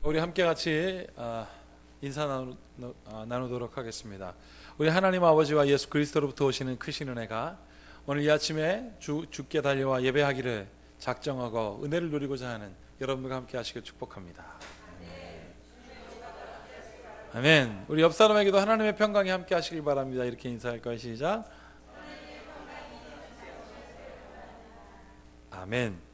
우리 함께 같이 인사 나누도록 하겠습니다. 우리 하나님 아버지와 예수 그리스도로부터 오시는 크신 은혜가 오늘 이 아침에 주께 달려와 예배하기를 작정하고 은혜를 누리고자 하는 여러분들과 함께 하시길 축복합니다. 아멘. 우리 옆 사람에게도 하나님의 평강이 함께 하시길 바랍니다. 이렇게 인사할까요? 시작. 아멘.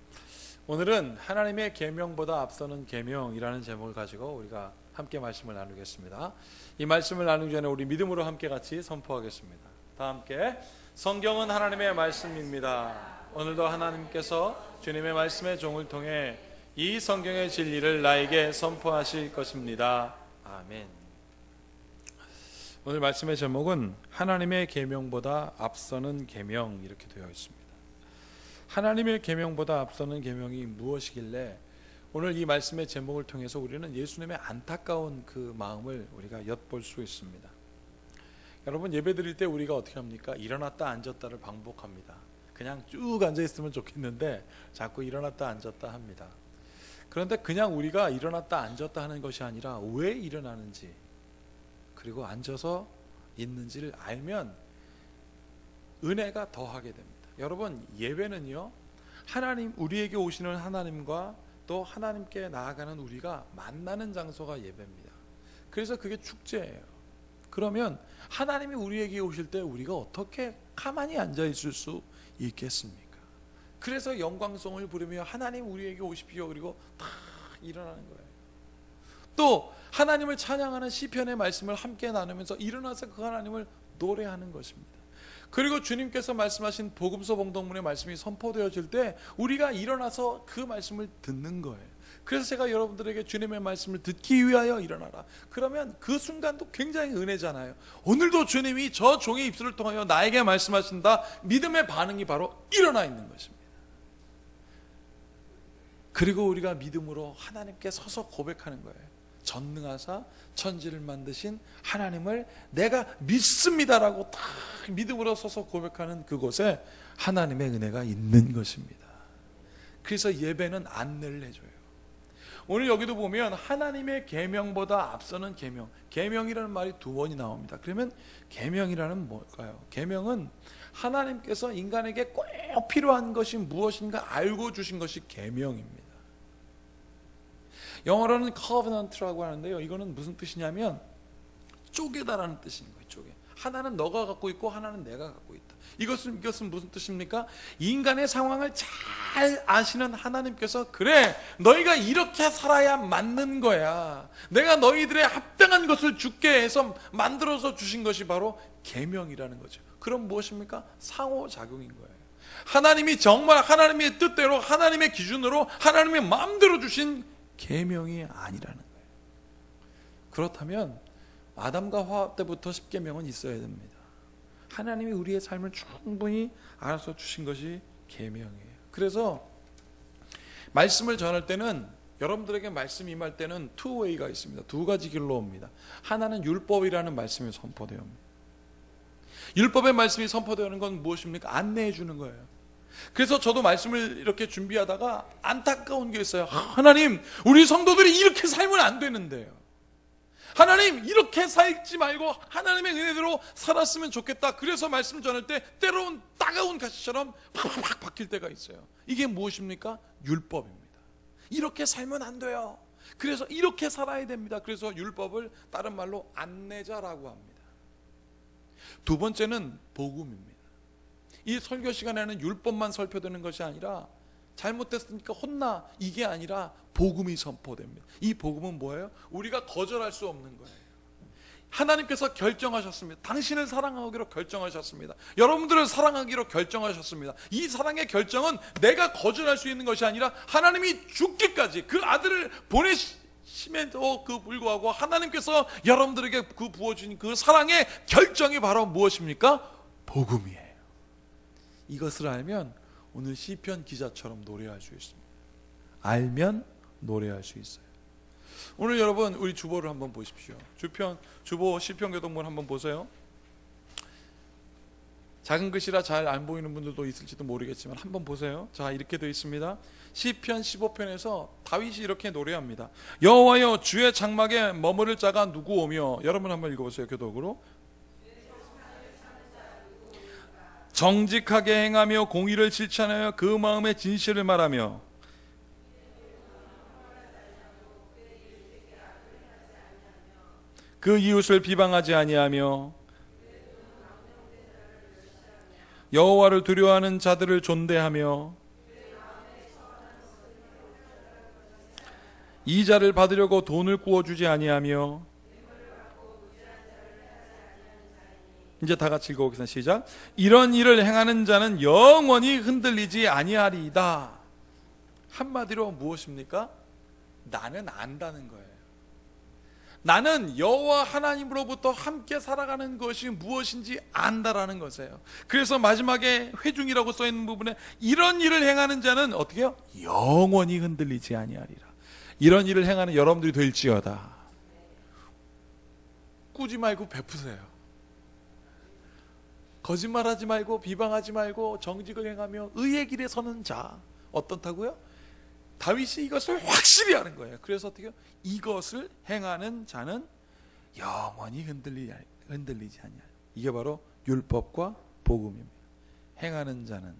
오늘은 하나님의 계명보다 앞서는 계명이라는 제목을 가지고 우리가 함께 말씀을 나누겠습니다. 이 말씀을 나누기 전에 우리 믿음으로 함께 같이 선포하겠습니다. 다 함께. 성경은 하나님의 말씀입니다. 오늘도 하나님께서 주님의 말씀의 종을 통해 이 성경의 진리를 나에게 선포하실 것입니다. 아멘. 오늘 말씀의 제목은 하나님의 계명보다 앞서는 계명, 이렇게 되어 있습니다. 하나님의 계명보다 앞서는 계명이 무엇이길래 오늘 이 말씀의 제목을 통해서 우리는 예수님의 안타까운 그 마음을 우리가 엿볼 수 있습니다. 여러분, 예배 드릴 때 우리가 어떻게 합니까? 일어났다 앉았다를 반복합니다. 그냥 쭉 앉아 있으면 좋겠는데 자꾸 일어났다 앉았다 합니다. 그런데 그냥 우리가 일어났다 앉았다 하는 것이 아니라 왜 일어나는지, 그리고 앉아서 있는지를 알면 은혜가 더하게 됩니다. 여러분, 예배는요, 하나님, 우리에게 오시는 하나님과 또 하나님께 나아가는 우리가 만나는 장소가 예배입니다. 그래서 그게 축제예요. 그러면 하나님이 우리에게 오실 때 우리가 어떻게 가만히 앉아 있을 수 있겠습니까? 그래서 영광송을 부르며 하나님 우리에게 오십시오, 그리고 다 일어나는 거예요. 또 하나님을 찬양하는 시편의 말씀을 함께 나누면서 일어나서 그 하나님을 노래하는 것입니다. 그리고 주님께서 말씀하신 복음서 봉독문의 말씀이 선포되어질 때 우리가 일어나서 그 말씀을 듣는 거예요. 그래서 제가 여러분들에게 주님의 말씀을 듣기 위하여 일어나라, 그러면 그 순간도 굉장히 은혜잖아요. 오늘도 주님이 저 종의 입술을 통하여 나에게 말씀하신다. 믿음의 반응이 바로 일어나 있는 것입니다. 그리고 우리가 믿음으로 하나님께 서서 고백하는 거예요. 전능하사 천지를 만드신 하나님을 내가 믿습니다라고 딱 믿음으로 서서 고백하는 그곳에 하나님의 은혜가 있는 것입니다. 그래서 예배는 안내를 해줘요. 오늘 여기도 보면 하나님의 계명보다 앞서는 계명, 계명이라는 말이 두 번이 나옵니다. 그러면 계명이라는 뭘까요? 계명은 하나님께서 인간에게 꼭 필요한 것이 무엇인가 알고 주신 것이 계명입니다. 영어로는 covenant라고 하는데요, 이거는 무슨 뜻이냐면 쪼개다라는 뜻인 거예요. 쪼개. 하나는 너가 갖고 있고 하나는 내가 갖고 있다. 이것은 무슨 뜻입니까? 인간의 상황을 잘 아시는 하나님께서, 그래, 너희가 이렇게 살아야 맞는 거야, 내가 너희들의 합당한 것을 주게 해서 만들어서 주신 것이 바로 계명이라는 거죠. 그럼 무엇입니까? 상호작용인 거예요. 하나님이 정말 하나님의 뜻대로, 하나님의 기준으로, 하나님의 마음대로 주신 계명이 아니라는 거예요. 그렇다면 아담과 하와 때부터 십계명은 있어야 됩니다. 하나님이 우리의 삶을 충분히 알아서 주신 것이 계명이에요. 그래서 말씀을 전할 때는, 여러분들에게 말씀 임할 때는 two way가 있습니다. 두 가지 길로 옵니다. 하나는 율법이라는 말씀이 선포되어 옵니다. 율법의 말씀이 선포되는 건 무엇입니까? 안내해 주는 거예요. 그래서 저도 말씀을 이렇게 준비하다가 안타까운 게 있어요. 하나님, 우리 성도들이 이렇게 살면 안 되는데요. 하나님, 이렇게 살지 말고 하나님의 은혜대로 살았으면 좋겠다. 그래서 말씀 전할 때 때로는 따가운 가시처럼 팍팍 박힐 때가 있어요. 이게 무엇입니까? 율법입니다. 이렇게 살면 안 돼요. 그래서 이렇게 살아야 됩니다. 그래서 율법을 다른 말로 안내자라고 합니다. 두 번째는 복음입니다. 이 설교 시간에는 율법만 살펴드는 것이 아니라 잘못됐으니까 혼나, 이게 아니라 복음이 선포됩니다. 이 복음은 뭐예요? 우리가 거절할 수 없는 거예요. 하나님께서 결정하셨습니다. 당신을 사랑하기로 결정하셨습니다. 여러분들을 사랑하기로 결정하셨습니다. 이 사랑의 결정은 내가 거절할 수 있는 것이 아니라 하나님이 죽기까지 그 아들을 보내심에도 그 불구하고 하나님께서 여러분들에게 그 부어주신 그 사랑의 결정이 바로 무엇입니까? 복음이에요. 이것을 알면 오늘 시편 기자처럼 노래할 수 있습니다. 알면 노래할 수 있어요. 오늘 여러분, 우리 주보를 한번 보십시오. 주보 시편 교독문 한번 보세요. 작은 글씨라 잘 안 보이는 분들도 있을지도 모르겠지만 한번 보세요. 자, 이렇게 되어 있습니다. 시편 15편에서 다윗이 이렇게 노래합니다. 여호와여, 주의 장막에 머무를 자가 누구 오며. 여러분 한번 읽어보세요. 교독으로. 정직하게 행하며 공의를 실천하여 그 마음의 진실을 말하며 그 이웃을 비방하지 아니하며 여호와를 두려워하는 자들을 존대하며 이자를 받으려고 돈을 구워주지 아니하며. 이제 다 같이 읽어보겠습니다. 시작. 이런 일을 행하는 자는 영원히 흔들리지 아니하리이다. 한마디로 무엇입니까? 나는 안다는 거예요. 나는 여호와 하나님으로부터 함께 살아가는 것이 무엇인지 안다라는 것이에요. 그래서 마지막에 회중이라고 써있는 부분에 이런 일을 행하는 자는 어떻게 해요? 영원히 흔들리지 아니하리라. 이런 일을 행하는 여러분들이 될지어다. 꾸지 말고 베푸세요. 거짓말하지 말고 비방하지 말고 정직을 행하며 의의 길에 서는 자. 어떻다고요? 다윗이 이것을 확실히 하는 거예요. 그래서 어떻게 해요? 이것을 행하는 자는 영원히 흔들리지 아니하리라. 이게 바로 율법과 복음입니다. 행하는 자는,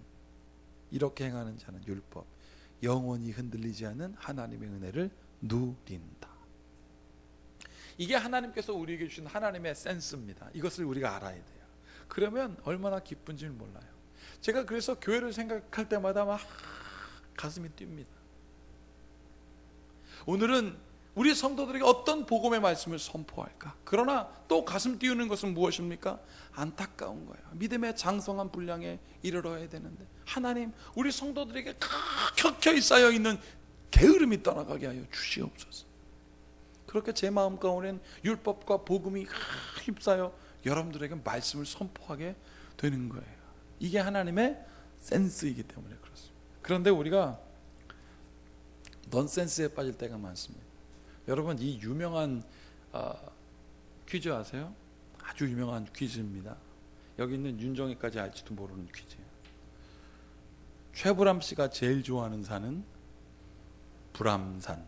이렇게 행하는 자는 율법, 영원히 흔들리지 않는 하나님의 은혜를 누린다. 이게 하나님께서 우리에게 주신 하나님의 센스입니다. 이것을 우리가 알아야 돼요. 그러면 얼마나 기쁜지를 몰라요. 제가 그래서 교회를 생각할 때마다 막 가슴이 뜁니다. 오늘은 우리 성도들에게 어떤 복음의 말씀을 선포할까? 그러나 또 가슴 띄우는 것은 무엇입니까? 안타까운 거예요. 믿음의 장성한 분량에 이르러야 되는데 하나님, 우리 성도들에게 켜켜이 쌓여있는 게으름이 떠나가게 하여 주시옵소서. 그렇게 제 마음 가운데는 율법과 복음이 휩싸여 여러분들에게 말씀을 선포하게 되는 거예요. 이게 하나님의 센스이기 때문에 그렇습니다. 그런데 우리가 넌센스에 빠질 때가 많습니다. 여러분, 이 유명한 퀴즈 아세요? 아주 유명한 퀴즈입니다. 여기 있는 윤정이까지 알지도 모르는 퀴즈예요. 최불암 씨가 제일 좋아하는 산은 불암산.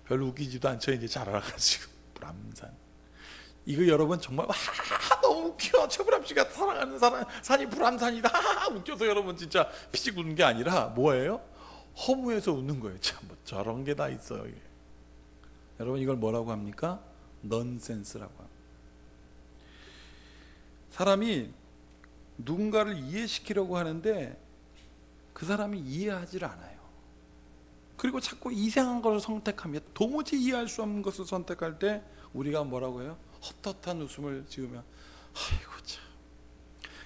별로 웃기지도 않죠. 이제 잘 알아가지고. 불암산. 이거 여러분 정말 너무 웃겨. 최불암 씨가 사랑하는 산이 불암산이다. 웃겨서 여러분 진짜 피식 웃는 게 아니라 뭐예요? 허무해서 웃는 거예요. 참, 뭐 저런 게 다 있어요. 이게. 여러분, 이걸 뭐라고 합니까? 넌센스라고 합니다. 사람이 누군가를 이해시키려고 하는데 그 사람이 이해하지를 않아요. 그리고 자꾸 이상한 것을 선택하며 도무지 이해할 수 없는 것을 선택할 때 우리가 뭐라고 해요? 헛헛한 웃음을 지으며 아이고 참.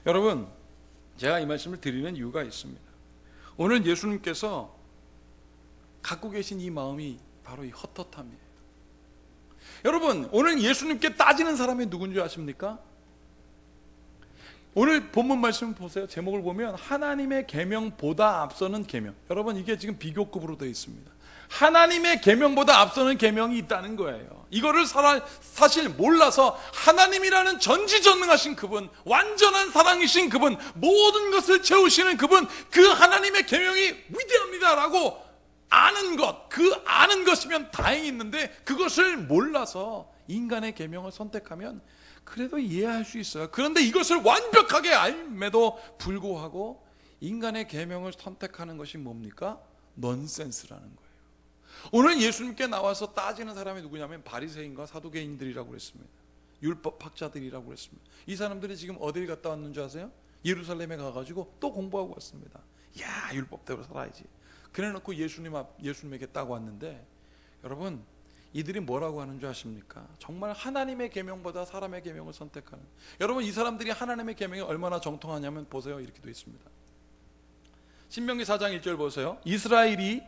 여러분, 제가 이 말씀을 드리는 이유가 있습니다. 오늘 예수님께서 갖고 계신 이 마음이 바로 이 헛헛함이에요. 여러분, 오늘 예수님께 따지는 사람이 누군지 아십니까? 오늘 본문 말씀 보세요. 제목을 보면 하나님의 계명보다 앞서는 계명. 여러분, 이게 지금 비교급으로 되어 있습니다. 하나님의 계명보다 앞서는 계명이 있다는 거예요. 이거를 사실 몰라서 하나님이라는 전지전능하신 그분, 완전한 사랑이신 그분, 모든 것을 채우시는 그분, 그 하나님의 계명이 위대합니다라고 아는 것, 그 아는 것이면 다행히 있는데 그것을 몰라서 인간의 계명을 선택하면 그래도 이해할 수 있어요. 그런데 이것을 완벽하게 알매도 불구하고 인간의 계명을 선택하는 것이 뭡니까? 넌센스라는 거예요. 오늘 예수님께 나와서 따지는 사람이 누구냐면 바리새인과 사두개인들이라고 그랬습니다. 율법학자들이라고 그랬습니다. 이 사람들이 지금 어딜 갔다 왔는 줄 아세요? 예루살렘에 가가지고 또 공부하고 왔습니다. 야, 율법대로 살아야지. 그래놓고 예수님에게 딱 왔는데, 여러분, 이들이 뭐라고 하는 줄 아십니까? 정말 하나님의 계명보다 사람의 계명을 선택하는. 여러분, 이 사람들이 하나님의 계명이 얼마나 정통하냐면 보세요. 이렇게 되어 있습니다. 신명기 4장 1절 보세요. 이스라엘이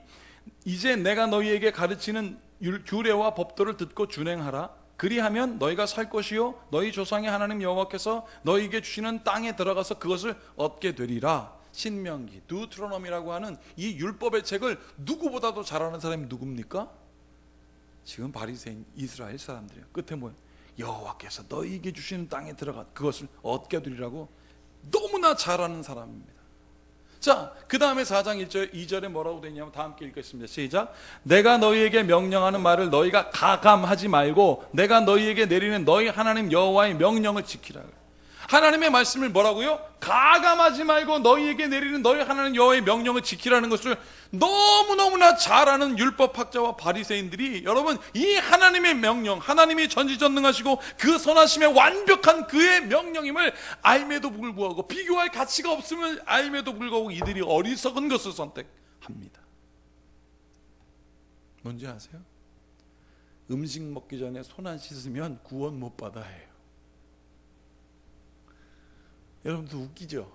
이제 내가 너희에게 가르치는 규례와 법도를 듣고 준행하라. 그리하면 너희가 살 것이요 너희 조상의 하나님 여호와께서 너희에게 주시는 땅에 들어가서 그것을 얻게 되리라. 신명기, 두트로노미라고 하는 이 율법의 책을 누구보다도 잘 아는 사람이 누굽니까? 지금 바리새인 이스라엘 사람들이에요. 끝에 뭐예요? 여호와께서 너희에게 주시는 땅에 들어가 그것을 얻게 되리라고 너무나 잘 아는 사람입니다. 자, 그 다음에 4장 1절 2절에 뭐라고 되냐면 다 함께 읽겠습니다. 시작. 내가 너희에게 명령하는 말을 너희가 가감하지 말고 내가 너희에게 내리는 너희 하나님 여호와의 명령을 지키라. 하나님의 말씀을 뭐라고요? 가감하지 말고 너희에게 내리는 너희 하나님 여호와의 명령을 지키라는 것을 너무너무나 잘 아는 율법학자와 바리새인들이 여러분 이 하나님의 명령, 하나님이 전지전능하시고 그 선하심에 완벽한 그의 명령임을 알매도 불구하고 비교할 가치가 없음을 알매도 불구하고 이들이 어리석은 것을 선택합니다. 뭔지 아세요? 음식 먹기 전에 손 안 씻으면 구원 못 받아 해요. 여러분들 웃기죠?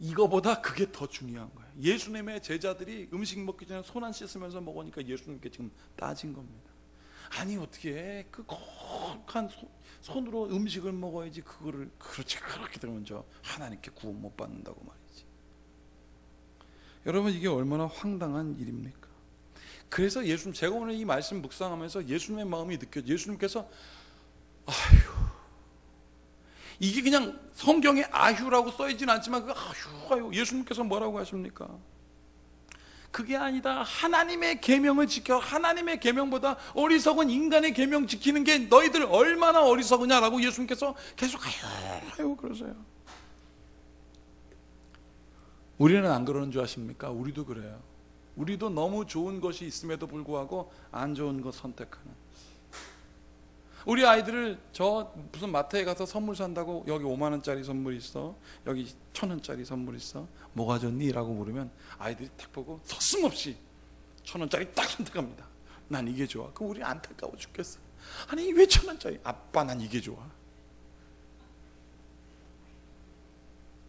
이거보다 그게 더 중요한 거예요. 예수님의 제자들이 음식 먹기 전에 손 안 씻으면서 먹으니까 예수님께 지금 따진 겁니다. 아니 어떻게 그 거룩한 손으로 음식을 먹어야지 그거를 그렇지 그렇게 되면 저 하나님께 구원 못 받는다고 말이지. 여러분 이게 얼마나 황당한 일입니까? 그래서 예수님 제가 오늘 이 말씀 묵상하면서 예수님의 마음이 느껴져. 예수님께서 아휴 이게 그냥 성경에 아휴라고 써있진 않지만 그 아휴 예수님께서 뭐라고 하십니까? 그게 아니다. 하나님의 계명을 지켜. 하나님의 계명보다 어리석은 인간의 계명 지키는 게 너희들 얼마나 어리석으냐라고 예수님께서 계속 아휴 그러세요. 우리는 안 그러는 줄 아십니까? 우리도 그래요. 우리도 너무 좋은 것이 있음에도 불구하고 안 좋은 것 선택하는. 우리 아이들을 저 무슨 마트에 가서 선물 산다고 여기 5만 원짜리 선물 있어, 여기 1,000원짜리 선물 있어, 뭐가 좋니? 라고 물으면 아이들이 딱 보고 서슴없이 1,000원짜리 딱 선택합니다. 난 이게 좋아. 그럼 우리 안타까워 죽겠어. 아니 왜 1,000원짜리? 아빠 난 이게 좋아.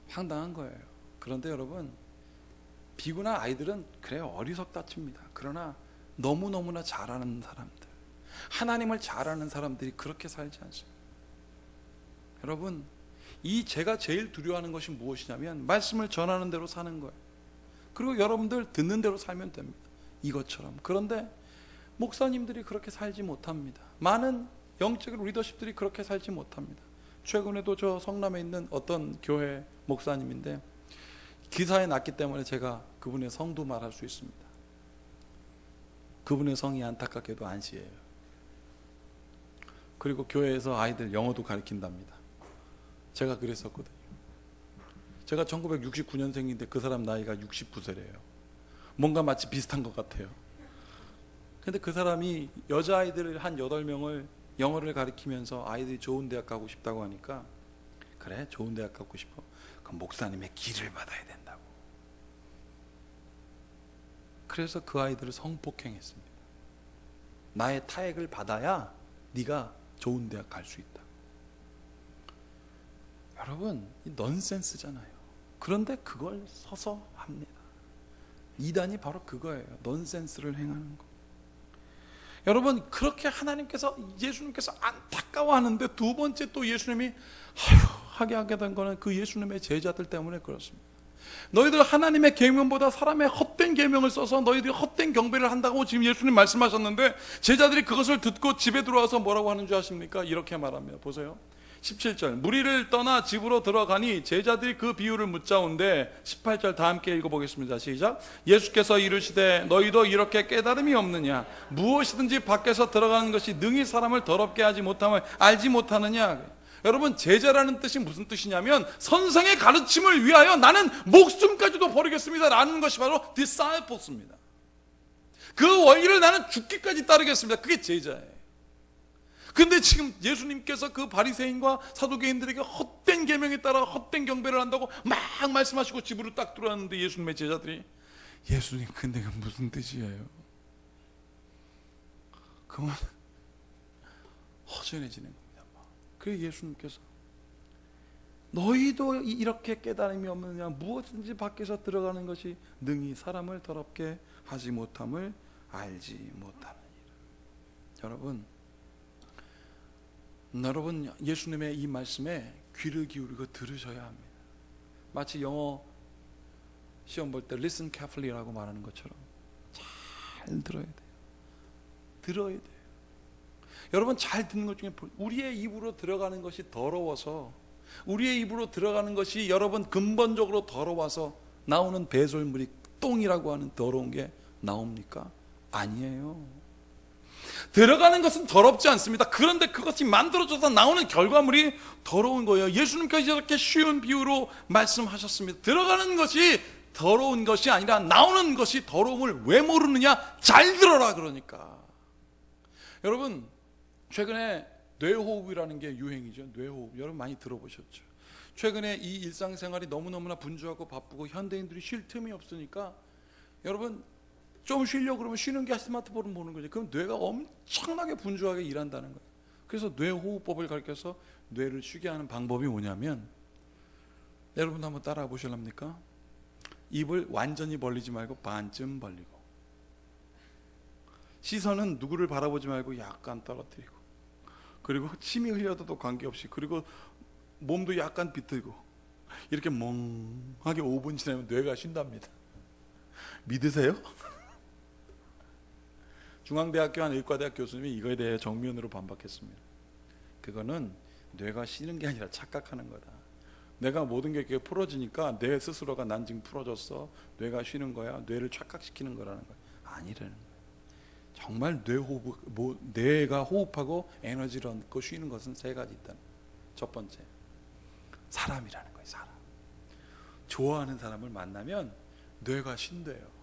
황당한 거예요. 그런데 여러분 비구나 아이들은 그래요 어리석다 칩니다. 그러나 너무너무나 잘하는 사람들, 하나님을 잘 아는 사람들이 그렇게 살지 않습니다. 여러분 이 제가 제일 두려워하는 것이 무엇이냐면 말씀을 전하는 대로 사는 거예요. 그리고 여러분들 듣는 대로 살면 됩니다. 이것처럼. 그런데 목사님들이 그렇게 살지 못합니다. 많은 영적 리더십들이 그렇게 살지 못합니다. 최근에도 저 성남에 있는 어떤 교회 목사님인데 기사에 났기 때문에 제가 그분의 성도 말할 수 있습니다. 그분의 성이 안타깝게도 안시예요. 그리고 교회에서 아이들 영어도 가르친답니다. 제가 그랬었거든요. 제가 1969년생인데 그 사람 나이가 69세래요. 뭔가 마치 비슷한 것 같아요. 근데 그 사람이 여자아이들 한 8명을 영어를 가르치면서 아이들이 좋은 대학 가고 싶다고 하니까 그래 좋은 대학 가고 싶어. 그럼 목사님의 길을 받아야 된다고. 그래서 그 아이들을 성폭행했습니다. 나의 타액을 받아야 네가 좋은 대학 갈 수 있다. 여러분 이 넌센스잖아요. 그런데 그걸 서서 합니다. 이단이 바로 그거예요. 넌센스를 행하는 거. 여러분 그렇게 하나님께서 예수님께서 안타까워하는데 두 번째 또 예수님이 하게 된 거는 그 예수님의 제자들 때문에 그렇습니다. 너희들 하나님의 계명보다 사람의 헛된 계명을 써서 너희들이 헛된 경배를 한다고 지금 예수님 말씀하셨는데 제자들이 그것을 듣고 집에 들어와서 뭐라고 하는 줄 아십니까? 이렇게 말합니다. 보세요. 17절 무리를 떠나 집으로 들어가니 제자들이 그 비유를 묻자온데 18절 다 함께 읽어보겠습니다. 시작. 예수께서 이르시되 너희도 이렇게 깨달음이 없느냐? 무엇이든지 밖에서 들어가는 것이 능히 사람을 더럽게 하지 못함을 알지 못하느냐? 여러분 제자라는 뜻이 무슨 뜻이냐면 선생의 가르침을 위하여 나는 목숨까지도 버리겠습니다 라는 것이 바로 disciples입니다. 그 원리를 나는 죽기까지 따르겠습니다. 그게 제자예요. 근데 지금 예수님께서 그 바리새인과 사두개인들에게 헛된 계명에 따라 헛된 경배를 한다고 막 말씀하시고 집으로 딱 들어왔는데 예수님의 제자들이 예수님 근데 그게 무슨 뜻이에요? 그러면 허전해지는 겁니다. 그래서 예수님께서 너희도 이렇게 깨달음이 없느냐? 무엇든지 밖에서 들어가는 것이 능히 사람을 더럽게 하지 못함을 알지 못하느니라. 여러분 예수님의 이 말씀에 귀를 기울이고 들으셔야 합니다. 마치 영어 시험 볼 때 listen carefully라고 말하는 것처럼 잘 들어야 돼요. 들어야 돼요. 여러분 잘 듣는 것 중에 우리의 입으로 들어가는 것이 더러워서, 우리의 입으로 들어가는 것이 여러분 근본적으로 더러워서 나오는 배설물이 똥이라고 하는 더러운 게 나옵니까? 아니에요. 들어가는 것은 더럽지 않습니다. 그런데 그것이 만들어져서 나오는 결과물이 더러운 거예요. 예수님께서 이렇게 쉬운 비유로 말씀하셨습니다. 들어가는 것이 더러운 것이 아니라 나오는 것이 더러움을 왜 모르느냐? 잘 들어라. 그러니까 여러분 최근에 뇌호흡이라는 게 유행이죠. 뇌호흡 여러분 많이 들어보셨죠? 최근에 이 일상생활이 너무너무나 분주하고 바쁘고 현대인들이 쉴 틈이 없으니까 여러분 좀 쉬려고 그러면 쉬는 게 스마트폰을 보는 거죠. 그럼 뇌가 엄청나게 분주하게 일한다는 거예요. 그래서 뇌호흡법을 가르쳐서 뇌를 쉬게 하는 방법이 뭐냐면, 여러분 한번 따라해 보실랍니까? 입을 완전히 벌리지 말고 반쯤 벌리고, 시선은 누구를 바라보지 말고 약간 떨어뜨리고, 그리고 침이 흘려도 관계없이, 그리고 몸도 약간 비틀고, 이렇게 멍하게 5분 지나면 뇌가 쉰답니다. 믿으세요? 중앙대학교 한 의과대학 교수님이 이거에 대해 정면으로 반박했습니다. 그거는 뇌가 쉬는 게 아니라 착각하는 거다. 내가 모든 게 풀어지니까 뇌 스스로가 난 지금 풀어졌어, 뇌가 쉬는 거야, 뇌를 착각시키는 거라는 거야. 아니라는 거야. 정말 뇌가 호흡하고 에너지를 얻고 쉬는 것은 세 가지 있다는 거야. 첫 번째, 사람이라는 거예요. 사람. 좋아하는 사람을 만나면 뇌가 쉰대요.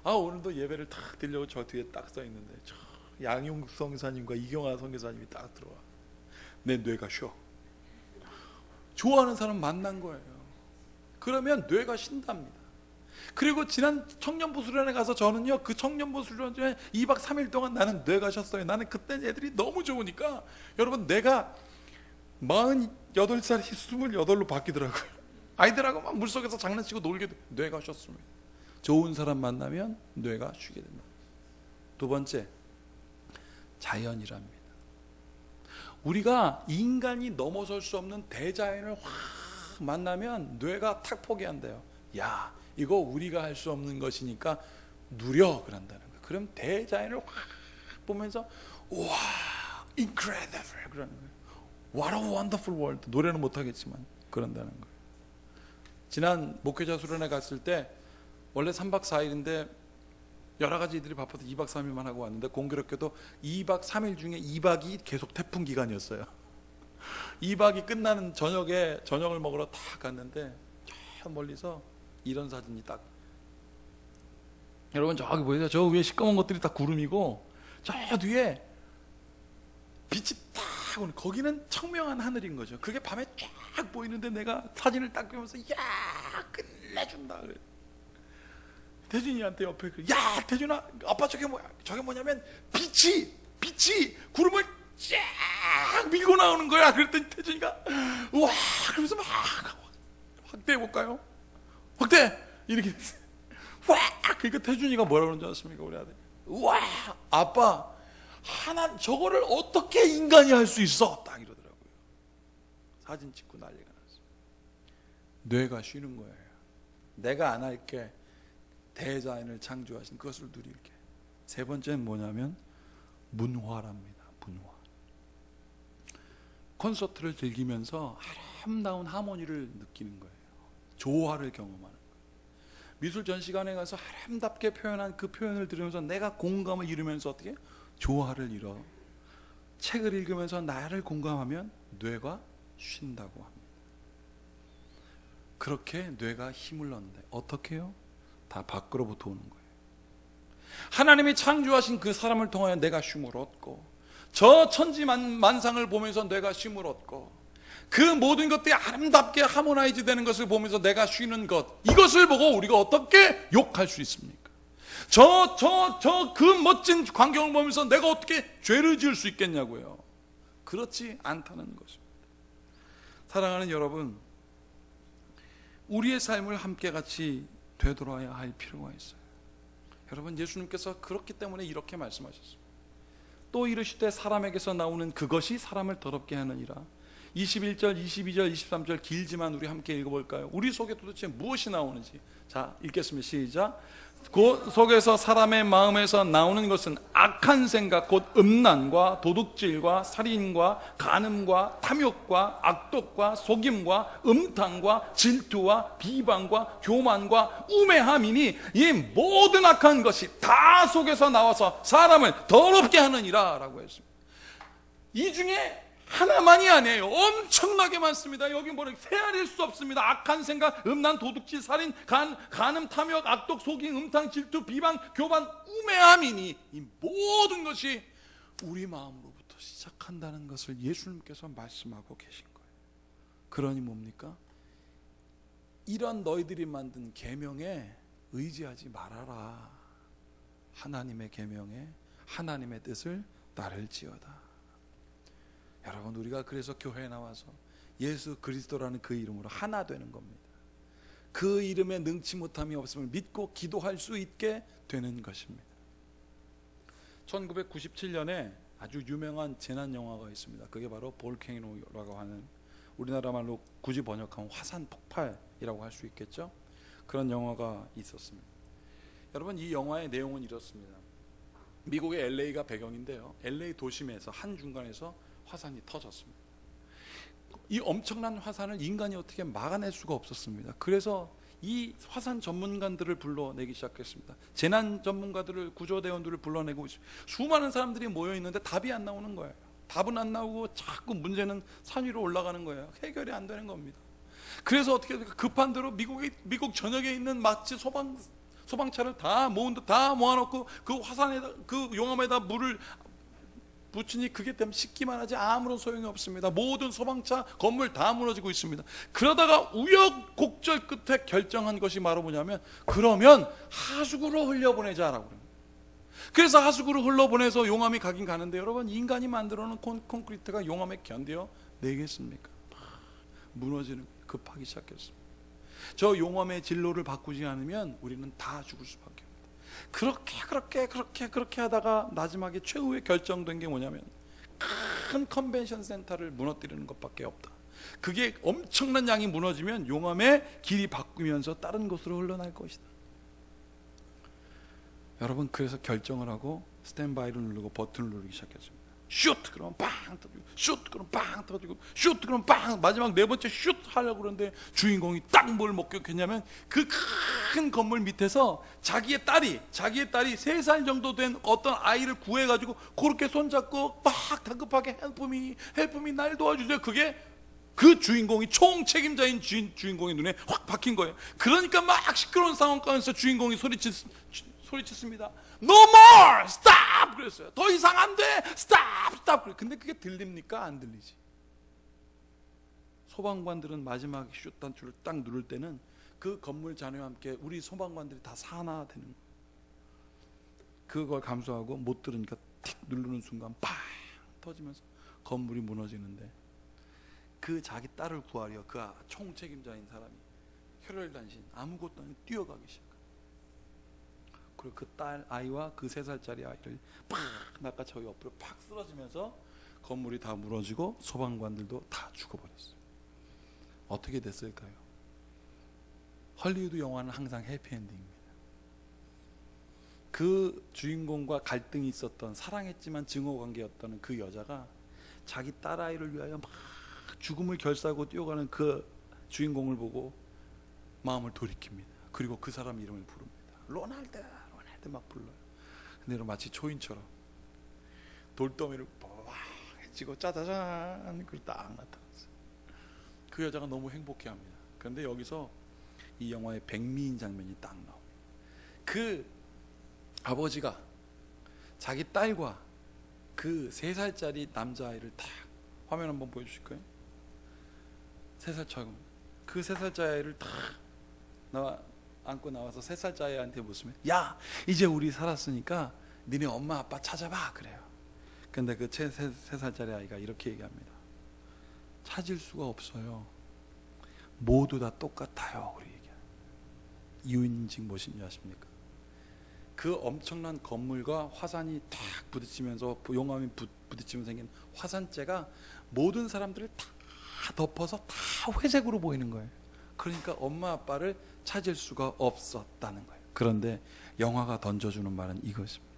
오늘도 예배를 탁 드리려고 저 뒤에 딱 써 있는데 저 양용국 성사님과 이경화 선교사님이 딱 들어와. 내 뇌가 쉬어. 좋아하는 사람 만난 거예요. 그러면 뇌가 쉰답니다. 그리고 지난 청년부 수련회 가서 저는요, 그 청년부 수련회 2박 3일 동안 나는 뇌가 쉬었어요. 나는 그때 애들이 너무 좋으니까 여러분 내가 48살이 28로 바뀌더라고요. 아이들하고 막 물속에서 장난치고 놀게 돼. 뇌가 쉬었습니다. 좋은 사람 만나면 뇌가 쉬게 된다. 두 번째, 자연이랍니다. 우리가 인간이 넘어설 수 없는 대자연을 확 만나면 뇌가 탁 포기한대요. 야, 이거 우리가 할 수 없는 것이니까 누려 그런다는 거예요. 그럼 대자연을 확 보면서 와, incredible 그러는 거예요. What a wonderful world. 노래는 못하겠지만 그런다는 거예요. 지난 목회자 수련회 갔을 때 원래 3박 4일인데 여러 가지 일들이 바빠서 2박 3일만 하고 왔는데 공교롭게도 2박 3일 중에 2박이 계속 태풍 기간이었어요. 2박이 끝나는 저녁에 저녁을 먹으러 딱 갔는데 저 멀리서 이런 사진이 딱, 여러분 저기 보이세요? 저 위에 시꺼먼 것들이 다 구름이고 저 뒤에 빛이 딱 오는, 거기는 청명한 하늘인 거죠. 그게 밤에 쫙 보이는데 내가 사진을 딱 보면서 야, 끝내준다 그래. 태준이한테 옆에 야, 태준아, 아빠 저게 뭐야? 저게 뭐냐면 빛이 구름을 쫙 밀고 나오는 거야. 그랬더니 태준이가 와, 그러면서 막 확대해 볼까요? 확대 이렇게 됐어요. 와, 그러니까 태준이가 뭐라 그러는 줄 아십니까? 우리 아들, 와, 아빠 하나 저거를 어떻게 인간이 할 수 있어? 딱 이러더라고요. 사진 찍고 난리가 났어요. 뇌가 쉬는 거예요. 내가 안 할게. 대자연을 창조하신 그것을 누릴게. 세 번째는 뭐냐면 문화랍니다. 문화. 콘서트를 즐기면서 아름다운 하모니를 느끼는 거예요. 조화를 경험하는 거예요. 미술 전시관에 가서 아름답게 표현한 그 표현을 들으면서 내가 공감을 이루면서 어떻게 조화를 이뤄. 책을 읽으면서 나를 공감하면 뇌가 쉰다고 합니다. 그렇게 뇌가 힘을 얻는데 어떻게 해요? 다 밖으로부터 오는 거예요. 하나님이 창조하신 그 사람을 통하여 내가 쉼을 얻고, 저 천지만상을 보면서 내가 쉼을 얻고, 그 모든 것들이 아름답게 하모나이즈 되는 것을 보면서 내가 쉬는 것, 이것을 보고 우리가 어떻게 욕할 수 있습니까? 그 멋진 광경을 보면서 내가 어떻게 죄를 지을 수 있겠냐고요. 그렇지 않다는 것입니다. 사랑하는 여러분, 우리의 삶을 함께 같이 되돌아야 할 필요가 있어요. 여러분, 예수님께서 그렇기 때문에 이렇게 말씀하셨습니다. 또 이르시되 사람에게서 나오는 그것이 사람을 더럽게 하느니라. 21절, 22절, 23절 길지만 우리 함께 읽어볼까요? 우리 속에 도대체 무엇이 나오는지. 자, 읽겠습니다. 시작. 그 속에서 사람의 마음에서 나오는 것은 악한 생각 곧 음란과 도둑질과 살인과 간음과 탐욕과 악독과 속임과 음탕과 질투와 비방과 교만과 우매함이니 이 모든 악한 것이 다 속에서 나와서 사람을 더럽게 하느니라 라고 했습니다. 이 중에 하나만이 아니에요. 엄청나게 많습니다. 여기 뭐래 헤아릴 수 없습니다. 악한 생각, 음란, 도둑질, 살인, 간음, 탐욕, 악독, 속임, 음탕, 질투, 비방, 교만, 우매함이니 이 모든 것이 우리 마음으로부터 시작한다는 것을 예수님께서 말씀하고 계신 거예요. 그러니 뭡니까? 이런 너희들이 만든 계명에 의지하지 말아라. 하나님의 계명에 하나님의 뜻을 따를지어다. 여러분, 우리가 그래서 교회에 나와서 예수 그리스도라는 그 이름으로 하나 되는 겁니다. 그 이름에 능치 못함이 없음을 믿고 기도할 수 있게 되는 것입니다. 1997년에 아주 유명한 재난 영화가 있습니다. 그게 바로 볼케이노라고 하는, 우리나라 말로 굳이 번역하면 화산 폭발이라고 할 수 있겠죠. 그런 영화가 있었습니다. 여러분, 이 영화의 내용은 이렇습니다. 미국의 LA가 배경인데요, LA 도심에서 한 중간에서 화산이 터졌습니다. 이 엄청난 화산을 인간이 어떻게 막아낼 수가 없었습니다. 그래서 이 화산 전문가들을 불러내기 시작했습니다. 재난 전문가들을, 구조대원들을 불러내고 있습니다. 수많은 사람들이 모여 있는데 답이 안 나오는 거예요. 답은 안 나오고 자꾸 문제는 산 위로 올라가는 거예요. 해결이 안 되는 겁니다. 그래서 어떻게 급한 대로 미국 전역에 있는 마치 소방차를 다 모아놓고 그 화산에다, 그 용암에다 물을 붙이니 그게 때문에 식기만 하지 아무런 소용이 없습니다. 모든 소방차, 건물 다 무너지고 있습니다. 그러다가 우여곡절 끝에 결정한 것이 바로 뭐냐면, 그러면 하수구로 흘려보내자라고 그래요. 그래서 하수구로 흘러보내서 용암이 가긴 가는데, 여러분, 인간이 만들어 놓은 콘크리트가 용암에 견뎌 내겠습니까? 무너지는, 급하기 시작했습니다. 저 용암의 진로를 바꾸지 않으면 우리는 다 죽을 수밖에 없습니다. 그렇게 하다가 마지막에 최후의 결정된 게 뭐냐면, 큰 컨벤션 센터를 무너뜨리는 것밖에 없다. 그게 엄청난 양이 무너지면 용암의 길이 바뀌면서 다른 곳으로 흘러날 것이다. 여러분, 그래서 결정을 하고 스탠바이를 누르고 버튼을 누르기 시작했습니다. 슛! 그러면 빵 터지고, 슛! 그러면 빵 터지고, 슛! 그러면 빵! 마지막 네 번째 슛! 하려고 그러는데 주인공이 딱 뭘 목격했냐면, 그 큰 건물 밑에서 자기의 딸이 3살 정도 된 어떤 아이를 구해가지고 그렇게 손잡고 막 다급하게 헬프미 날 도와주세요. 그게 그 주인공이 총책임자인 주인공의 눈에 확 박힌 거예요. 그러니까 막 시끄러운 상황 가운데서 주인공이 소리쳤습니다. No more! Stop! 그랬어요. 더 이상 안 돼! Stop! Stop! 근데 그게 들립니까? 안 들리지. 소방관들은 마지막 슛 단추를 딱 누를 때는 그 건물 잔해와 함께 우리 소방관들이 다 산화되는 거예요. 그걸 감수하고 못 들으니까 틱 누르는 순간 팡 터지면서 건물이 무너지는데, 그 자기 딸을 구하려 그 총책임자인 사람이 혈혈단신 아무것도 아니고 뛰어가기 시작해요. 그리고 그 딸 아이와 그 3살짜리 아이를 팍 낚아채고 옆으로 팍 쓰러지면서 건물이 다 무너지고 소방관들도 다 죽어버렸어요. 어떻게 됐을까요? 헐리우드 영화는 항상 해피엔딩입니다. 그 주인공과 갈등이 있었던, 사랑했지만 증오관계였던 그 여자가 자기 딸아이를 위하여 막 죽음을 결사하고 뛰어가는 그 주인공을 보고 마음을 돌이킵니다. 그리고 그 사람 이름을 부릅니다. 로날드 막 불러요. 근데 마치 초인처럼 돌덩이를 빡 해치고 짜자잔 그걸 딱 나타났어요. 그 여자가 너무 행복해합니다. 그런데 여기서 이 영화의 백미인 장면이 딱 나옵니다. 그 아버지가 자기 딸과 그 3살짜리 남자아이를 딱, 화면 한번 보여주실 거예요? 3살 차고 그 3살짜리 아이를 딱 안고 나와서 3살짜리 아이한테 묻으면, 야, 이제 우리 살았으니까 니네 엄마 아빠 찾아봐 그래요. 근데 그 3살짜리 아이가 이렇게 얘기합니다. 찾을 수가 없어요. 모두 다 똑같아요. 우리 얘기해요. 이유인지 무엇인지 아십니까? 그 엄청난 건물과 화산이 탁 부딪히면서, 용암이 부딪히면서 생긴 화산재가 모든 사람들을 다 덮어서 다 회색으로 보이는 거예요. 그러니까 엄마 아빠를 찾을 수가 없었다는 거예요. 그런데 영화가 던져주는 말은 이것입니다.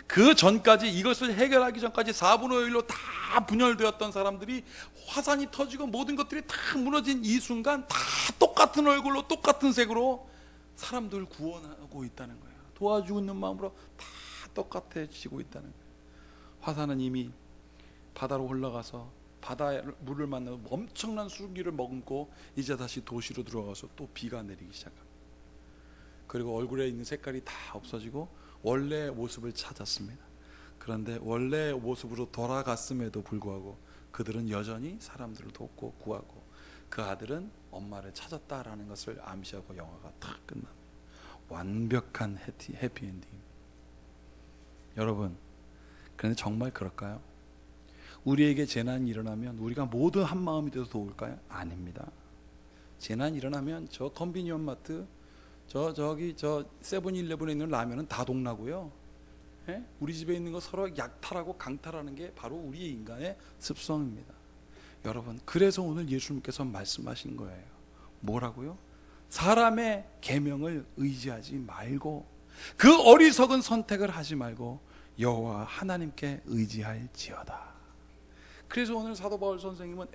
그 전까지, 이것을 해결하기 전까지 4분의 1로 다 분열되었던 사람들이 화산이 터지고 모든 것들이 다 무너진 이 순간 다 똑같은 얼굴로 똑같은 색으로 사람들을 구원하고 있다는 거예요. 도와주고 있는 마음으로 다 똑같아지고 있다는 거예요. 화산은 이미 바다로 올라가서 바다의 물을 만나서 엄청난 수기를 머금고 이제 다시 도시로 들어가서 또 비가 내리기 시작합니다. 그리고 얼굴에 있는 색깔이 다 없어지고 원래의 모습을 찾았습니다. 그런데 원래의 모습으로 돌아갔음에도 불구하고 그들은 여전히 사람들을 돕고 구하고 그 아들은 엄마를 찾았다라는 것을 암시하고 영화가 다 끝납니다. 완벽한 해피엔딩. 여러분, 그런데 정말 그럴까요? 우리에게 재난이 일어나면 우리가 모두 한 마음이 돼서 도울까요? 아닙니다. 재난이 일어나면 저 컨비니언 마트, 저기 세븐일레븐에 있는 라면은 다 동나고요. 예? 우리 집에 있는 거 서로 약탈하고 강탈하는 게 바로 우리 인간의 습성입니다. 여러분, 그래서 오늘 예수님께서 말씀하신 거예요. 뭐라고요? 사람의 계명을 의지하지 말고, 그 어리석은 선택을 하지 말고 여호와 하나님께 의지할지어다. 그래서 오늘 사도 바울 선생님은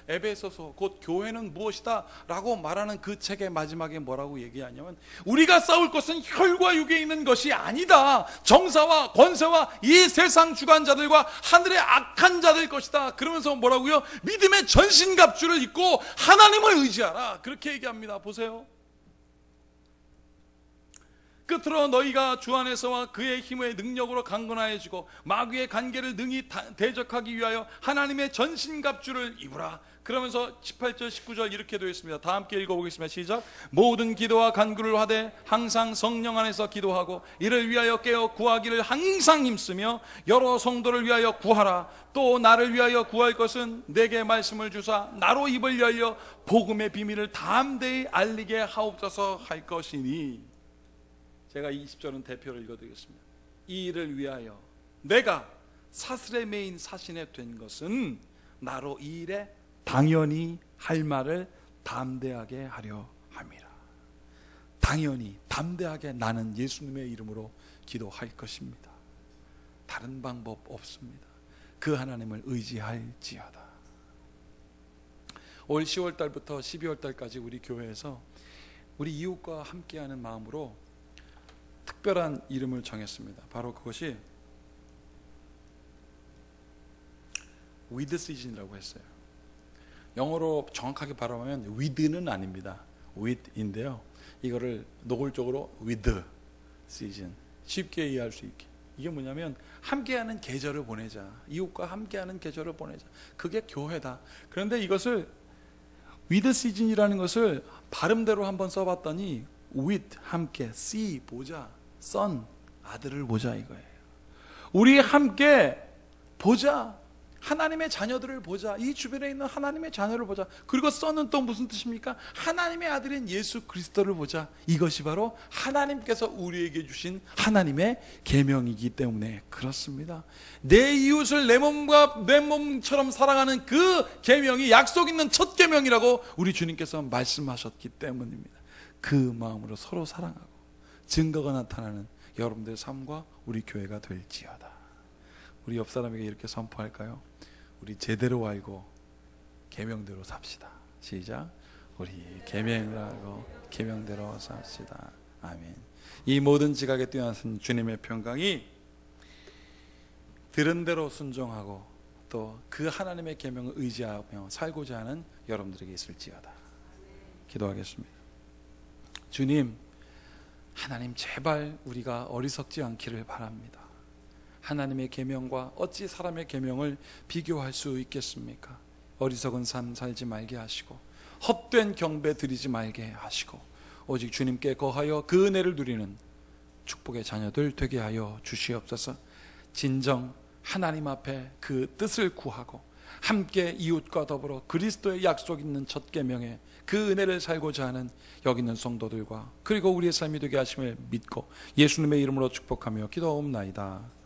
에베소서 곧 교회는 무엇이다 라고 말하는 그 책의 마지막에 뭐라고 얘기하냐면, 우리가 싸울 것은 혈과 육에 있는 것이 아니다. 정사와 권세와 이 세상 주관자들과 하늘의 악한 자들 것이다. 그러면서 뭐라고요? 믿음의 전신갑주를 입고 하나님을 의지하라. 그렇게 얘기합니다. 보세요. 끝으로 너희가 주 안에서와 그의 힘의 능력으로 강건하여지고 마귀의 간계를 능히 대적하기 위하여 하나님의 전신갑주를 입으라. 그러면서 18절 19절 이렇게 되어 있습니다. 다 함께 읽어보겠습니다. 시작. 모든 기도와 간구를 하되 항상 성령 안에서 기도하고 이를 위하여 깨어 구하기를 항상 힘쓰며 여러 성도를 위하여 구하라. 또 나를 위하여 구할 것은 내게 말씀을 주사 나로 입을 열려 복음의 비밀을 담대히 알리게 하옵소서 할 것이니. 제가 20절은 대표를 읽어드리겠습니다. 이 일을 위하여 내가 사슬에 매인 사신에 된 것은 나로 이 일에 당연히 할 말을 담대하게 하려 함이라. 당연히 담대하게 나는 예수님의 이름으로 기도할 것입니다. 다른 방법 없습니다. 그 하나님을 의지할지어다. 올 10월 달부터 12월 달까지 우리 교회에서 우리 이웃과 함께하는 마음으로 특별한 이름을 정했습니다. 바로 그것이 with season이라고 했어요. 영어로 정확하게 발음하면 with는 아닙니다. with인데요. 이거를 노골적으로 with season, 쉽게 이해할 수 있게. 이게 뭐냐면 함께하는 계절을 보내자. 이웃과 함께하는 계절을 보내자. 그게 교회다. 그런데 이것을 with season이라는 것을 발음대로 한번 써봤더니 with 함께, see 보자, son 아들을 보자 이거예요. 우리 함께 보자. 하나님의 자녀들을 보자. 이 주변에 있는 하나님의 자녀를 보자. 그리고 son은 또 무슨 뜻입니까? 하나님의 아들인 예수 그리스도를 보자. 이것이 바로 하나님께서 우리에게 주신 하나님의 계명이기 때문에 그렇습니다. 내 이웃을 내 몸과 내 몸처럼 사랑하는 그 계명이 약속 있는 첫 계명이라고 우리 주님께서 말씀하셨기 때문입니다. 그 마음으로 서로 사랑하고 증거가 나타나는 여러분들의 삶과 우리 교회가 될지어다. 우리 옆 사람에게 이렇게 선포할까요? 우리 제대로 알고 계명대로 삽시다. 시작. 우리 계명대로 알고 계명대로 삽시다. 아멘. 이 모든 지각에 뛰어나신 주님의 평강이 들은 대로 순종하고 또 그 하나님의 계명을 의지하며 살고자 하는 여러분들에게 있을지어다. 기도하겠습니다. 주님, 하나님 제발 우리가 어리석지 않기를 바랍니다. 하나님의 계명과 어찌 사람의 계명을 비교할 수 있겠습니까? 어리석은 삶 살지 말게 하시고 헛된 경배 드리지 말게 하시고 오직 주님께 거하여 그 은혜를 누리는 축복의 자녀들 되게 하여 주시옵소서. 진정 하나님 앞에 그 뜻을 구하고 함께 이웃과 더불어 그리스도의 약속 있는 첫 계명에 그 은혜를 살고자 하는 여기 있는 성도들과 그리고 우리의 삶이 되게 하심을 믿고 예수님의 이름으로 축복하며 기도하옵나이다.